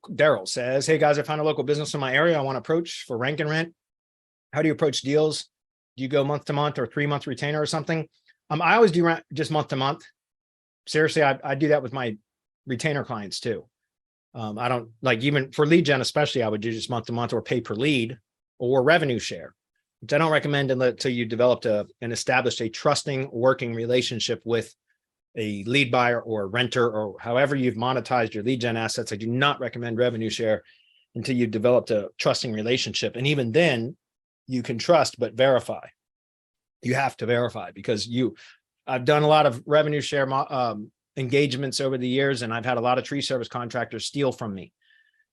Daryl says, hey guys, I found a local business in my area I want to approach for rank and rent. How do you approach deals? Do you go month to month or 3-month retainer or something? I always do just month to month. Seriously, I do that with my retainer clients too. I don't like, even for lead gen, especially, I would do just month to month or pay per lead or revenue share, which I don't recommend until you developed and established a trusting working relationship with a lead buyer or a renter, or however you've monetized your lead gen assets. I do not recommend revenue share until you've developed a trusting relationship. And even then you can trust, but verify. You have to verify, because I've done a lot of revenue share engagements over the years, and I've had a lot of tree service contractors steal from me.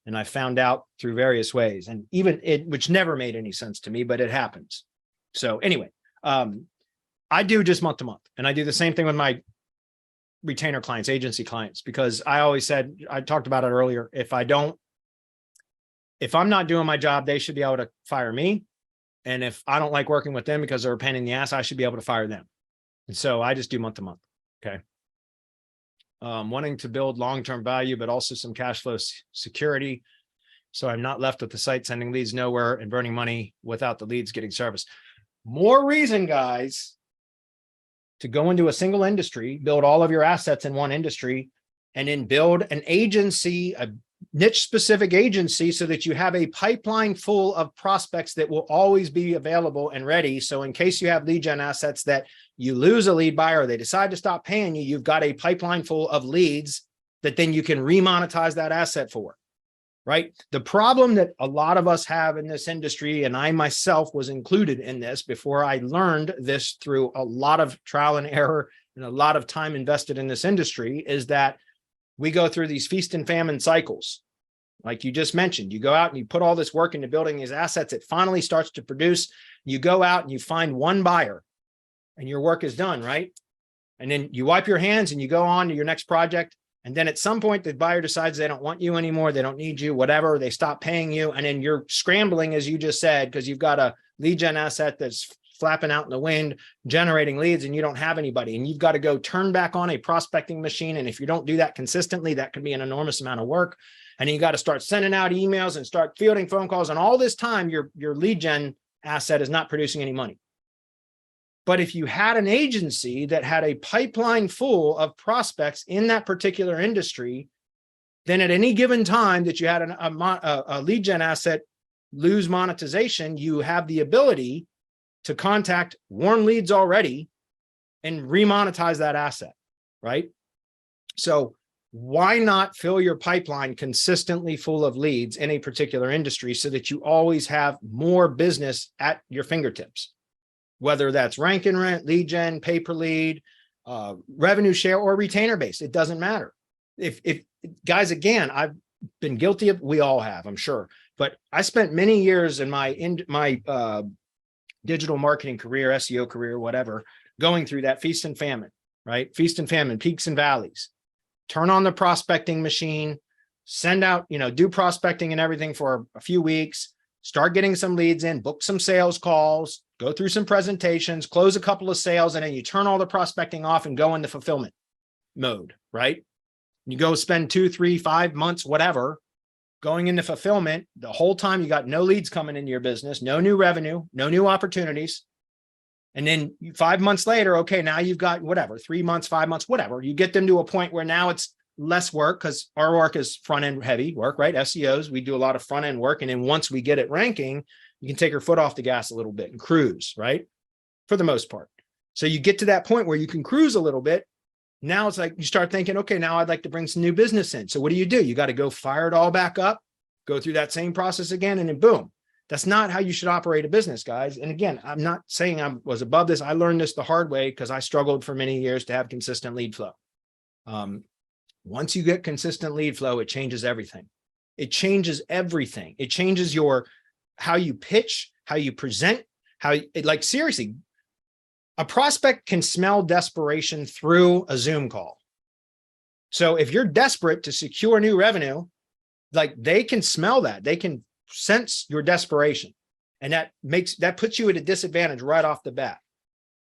And I found out through various ways, and which never made any sense to me, but it happens. So anyway, I do just month to month, and I do the same thing with my retainer clients, agency clients, because I always said, I talked about it earlier, if I'm not doing my job, they should be able to fire me. And if I don't like working with them because they're a pain in the ass, I should be able to fire them. And so I just do month to month. Okay. Wanting to build long-term value, but also some cash flow security. So I'm not left with the site sending leads nowhere and burning money without the leads getting service. More reason, guys, to go into a single industry, build all of your assets in one industry, and then build an agency, a niche specific agency, so that you have a pipeline full of prospects that will always be available and ready. So in case you have lead gen assets that you lose a lead buyer, or they decide to stop paying you, you've got a pipeline full of leads that then you can remonetize that asset for, right? The problem that a lot of us have in this industry, and I myself was included in this before I learned this through a lot of trial and error and a lot of time invested in this industry, is that we go through these feast and famine cycles. Like you just mentioned, you go out and you put all this work into building these assets. It finally starts to produce. You go out and you find one buyer and your work is done, right? And then you wipe your hands and you go on to your next project. And then at some point, the buyer decides they don't want you anymore. They don't need you, whatever. They stop paying you. And then you're scrambling, as you just said, because you've got a lead gen asset that's flapping out in the wind, generating leads, and you don't have anybody. And you've got to go turn back on a prospecting machine. And if you don't do that consistently, that can be an enormous amount of work. And then you got to start sending out emails and start fielding phone calls. And all this time, your lead gen asset is not producing any money. But if you had an agency that had a pipeline full of prospects in that particular industry, then at any given time that you had a lead gen asset lose monetization, you have the ability to contact warm leads already and remonetize that asset, right? So why not fill your pipeline consistently full of leads in a particular industry so that you always have more business at your fingertips? Whether that's rank and rent, lead gen, pay per lead, revenue share, or retainer based, it doesn't matter. If guys, again, I've been guilty of, we all have, I'm sure, but I spent many years in my digital marketing career, SEO career, whatever, going through that feast and famine, right? Feast and famine, peaks and valleys. Turn on the prospecting machine, send out, do prospecting and everything for a few weeks, start getting some leads in, book some sales calls, go through some presentations, close a couple of sales, and then you turn all the prospecting off and go into fulfillment mode, right? You go spend 2, 3, 5 months, whatever, going into fulfillment. The whole time you got no leads coming into your business, no new revenue, no new opportunities. And then 5 months later, okay, now you've got whatever, 3 months, 5 months, whatever. You get them to a point where now it's less work, because our work is front end heavy work, right? SEOs, we do a lot of front end work. And then once we get it ranking, you can take your foot off the gas a little bit and cruise, right? For the most part. So you get to that point where you can cruise a little bit. Now it's like you start thinking, okay, now I'd like to bring some new business in. So what do? You got to go fire it all back up, go through that same process again, and then boom. That's not how you should operate a business, guys. And again, I'm not saying I was above this. I learned this the hard way because I struggled for many years to have consistent lead flow. Once you get consistent lead flow, it changes everything. It changes everything. It changes how you pitch, how you present, like seriously, a prospect can smell desperation through a Zoom call. So if you're desperate to secure new revenue, like they can smell that. They can sense your desperation. And that puts you at a disadvantage right off the bat.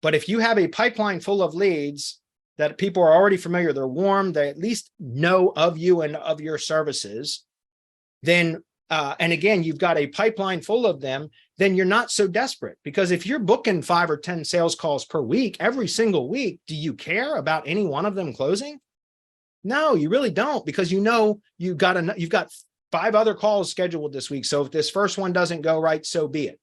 But if you have a pipeline full of leads that people are already familiar, they're warm, they at least know of you and of your services, then, and again, you've got a pipeline full of them, then you're not so desperate. Because if you're booking 5 or 10 sales calls per week, every single week, do you care about any one of them closing? No, you really don't, because you know you've got 5 other calls scheduled this week. So if this first one doesn't go right, so be it.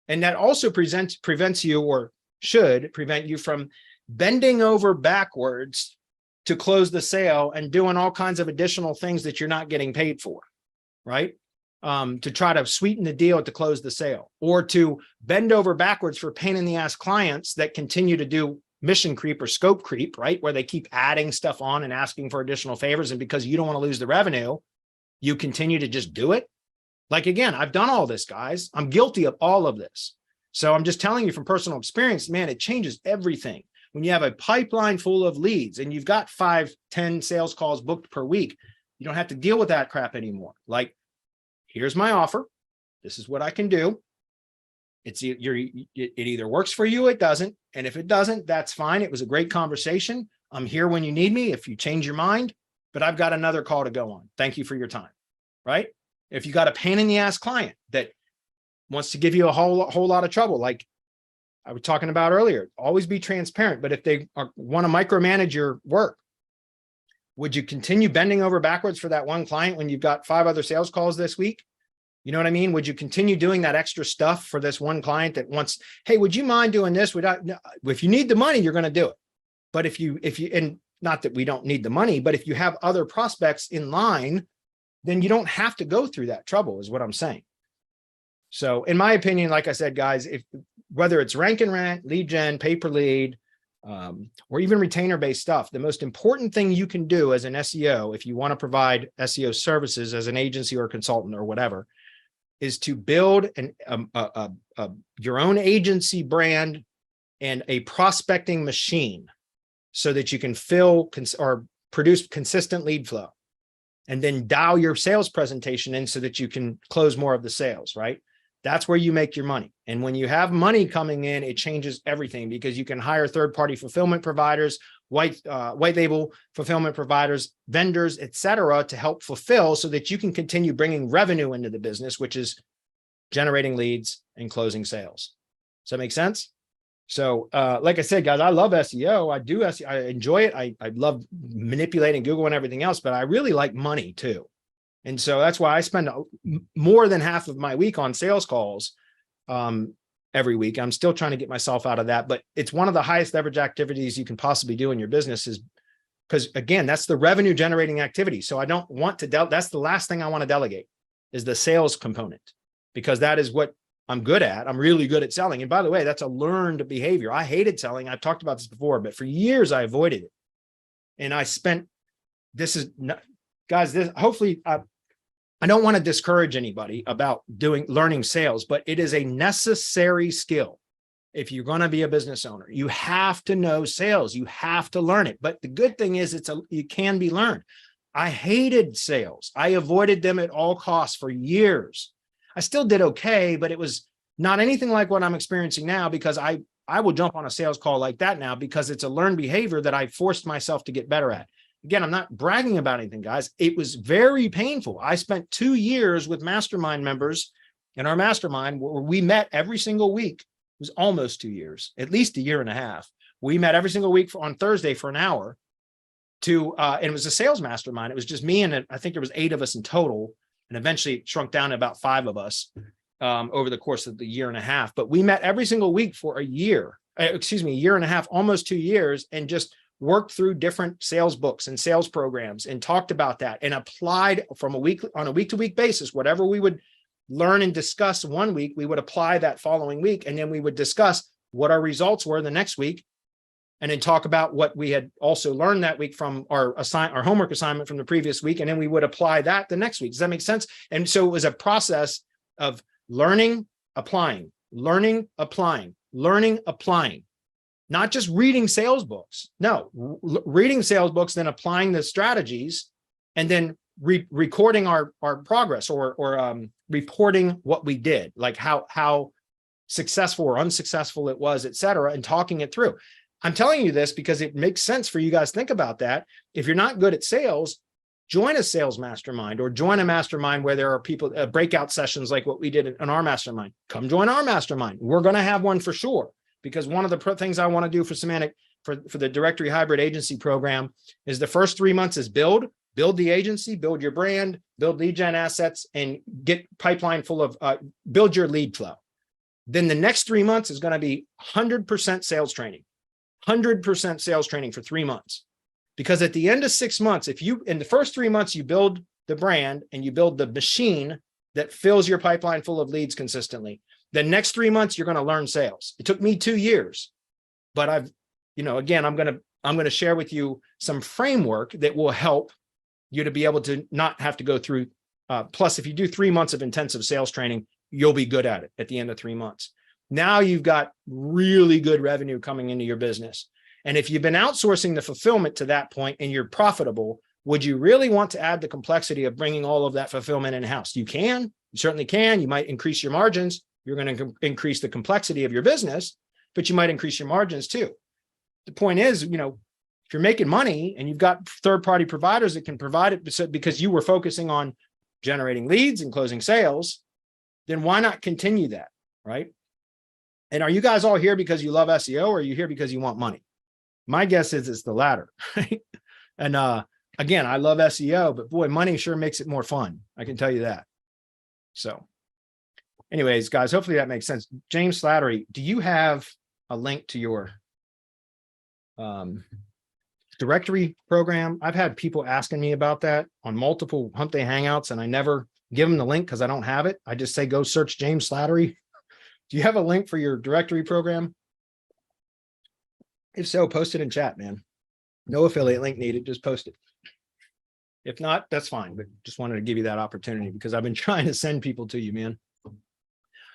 And that also prevents you, or should prevent you, from bending over backwards to close the sale and doing all kinds of additional things that you're not getting paid for, right? To try to sweeten the deal to close the sale, or to bend over backwards for pain in the ass clients that continue to do mission creep or scope creep, right? Where they keep adding stuff on and asking for additional favors. And because you don't want to lose the revenue, you continue to just do it. Like, again, I've done all this, guys. I'm guilty of all of this. So I'm just telling you from personal experience, man, it changes everything. When you have a pipeline full of leads and you've got 5, 10 sales calls booked per week, you don't have to deal with that crap anymore. Like, here's my offer. This is what I can do. It either works for you, or it doesn't. And if it doesn't, that's fine. It was a great conversation. I'm here when you need me if you change your mind, but I've got another call to go on. Thank you for your time, right? If you got a pain in the ass client that wants to give you a whole lot of trouble, like I was talking about earlier, always be transparent. But if they want to micromanage your work, would you continue bending over backwards for that one client when you've got 5 other sales calls this week? You know what I mean? Would you continue doing that extra stuff for this one client that wants, hey, would you mind doing this? If you need the money, you're going to do it. But if you, and not that we don't need the money, but if you have other prospects in line, then you don't have to go through that trouble, is what I'm saying. So in my opinion, like I said, guys, whether it's rank and rent, lead gen, pay per lead, or even retainer-based stuff, the most important thing you can do as an SEO, if you want to provide SEO services as an agency or consultant or whatever, is to build your own agency brand and a prospecting machine so that you can fill or produce consistent lead flow, and then dial your sales presentation in so that you can close more of the sales, right? That's where you make your money. And when you have money coming in, it changes everything, because you can hire third-party fulfillment providers, white label fulfillment providers, vendors, et cetera, to help fulfill so that you can continue bringing revenue into the business, which is generating leads and closing sales. Does that make sense? So like I said, guys, I love SEO. I do SEO. I enjoy it. I love manipulating Google and everything else, but I really like money too. And so that's why I spend more than half of my week on sales calls every week. I'm still trying to get myself out of that, but it's one of the highest leverage activities you can possibly do in your business, is because, again, that's the revenue generating activity. So I don't want to that's the last thing I want to delegate, is the sales component, because that is what I'm good at. I'm really good at selling. And by the way, that's a learned behavior. I hated selling. I've talked about this before, but for years I avoided it. And I spent, guys, hopefully, I don't want to discourage anybody about learning sales, but it is a necessary skill. If you're going to be a business owner, you have to know sales. You have to learn it. But the good thing is it can be learned. I hated sales. I avoided them at all costs for years. I still did okay, but it was not anything like what I'm experiencing now, because I will jump on a sales call like that now because it's a learned behavior that I forced myself to get better at. Again, I'm not bragging about anything, guys. It was very painful. I spent 2 years with mastermind members in our mastermind where we met every single week. It was almost 2 years, at least a year and a half. We met every single week on Thursday for an hour and it was a sales mastermind. It was just me, and I think there was 8 of us in total. And eventually it shrunk down to about 5 of us over the course of the year and a half. But we met every single week for a year and a half, almost 2 years, and just worked through different sales books and sales programs and talked about that and applied on a week-to-week basis. Whatever we would learn and discuss one week, we would apply that following week. And then we would discuss what our results were the next week, and then talk about what we had also learned that week from our homework assignment from the previous week. And then we would apply that the next week. Does that make sense? And so it was a process of learning, applying, learning, applying, learning, applying, not just reading sales books. No, reading sales books, then applying the strategies, and then recording our progress or reporting what we did, like how successful or unsuccessful it was, et cetera, and talking it through. I'm telling you this because it makes sense for you guys to think about that. If you're not good at sales, join a sales mastermind or join a mastermind where there are people, breakout sessions like what we did in our mastermind. Come join our mastermind. We're going to have one for sure, because one of the things I want to do for Semantic, for the directory hybrid agency program, is the first 3 months is build the agency, build your brand, build lead gen assets, and get pipeline full of, build your lead flow. Then the next 3 months is going to be 100% sales training, 100% sales training for 3 months. Because at the end of 6 months, if you, in the first 3 months, you build the brand and you build the machine that fills your pipeline full of leads consistently, the next 3 months, you're going to learn sales. It took me 2 years, but I've, again, I'm going to share with you some framework that will help you to be able to not have to go through. Plus, if you do 3 months of intensive sales training, you'll be good at it at the end of 3 months. Now you've got really good revenue coming into your business. And if you've been outsourcing the fulfillment to that point and you're profitable, would you really want to add the complexity of bringing all of that fulfillment in-house? You can, you certainly can. You might increase your margins. You're going to increase the complexity of your business, but you might increase your margins too. The point is, if you're making money and you've got third-party providers that can provide it because you were focusing on generating leads and closing sales, then why not continue that, right? And are you guys all here because you love SEO, or are you here because you want money? My guess is it's the latter, right? And again, I love SEO, but boy, money sure makes it more fun. I can tell you that. So anyways, guys, hopefully that makes sense. James Slattery, do you have a link to your directory program? I've had people asking me about that on multiple Hump Day Hangouts, and I never give them the link because I don't have it. I just say, go search James Slattery. Do you have a link for your directory program? If so, post it in chat, man. No affiliate link needed, just post it. If not, that's fine, but just wanted to give you that opportunity because I've been trying to send people to you, man.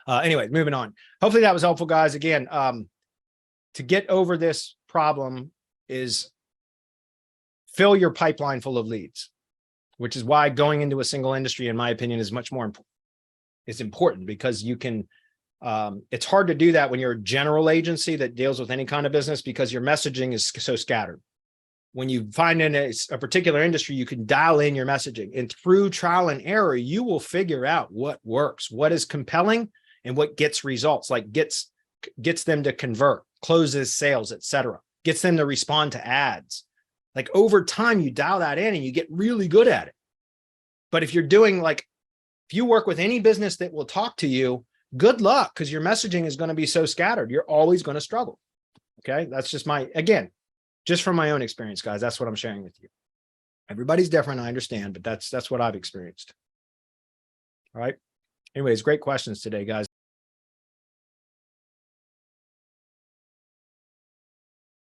Anyway, moving on. Hopefully that was helpful, guys. Again, to get over this problem is fill your pipeline full of leads, which is why going into a single industry, in my opinion, is much more important. It's important because you can, it's hard to do that when you're a general agency that deals with any kind of business because your messaging is so scattered. When you find in a particular industry, you can dial in your messaging, and through trial and error, you will figure out what works, what is compelling, and what gets results, like gets them to convert, closes sales, etc., gets them to respond to ads. Like over time, you dial that in and you get really good at it. But if you're doing if you work with any business that will talk to you, good luck, because your messaging is going to be so scattered. You're always going to struggle. Okay. That's just just from my own experience, guys. That's what I'm sharing with you. Everybody's different. I understand, but that's what I've experienced. All right. Anyways, great questions today, guys.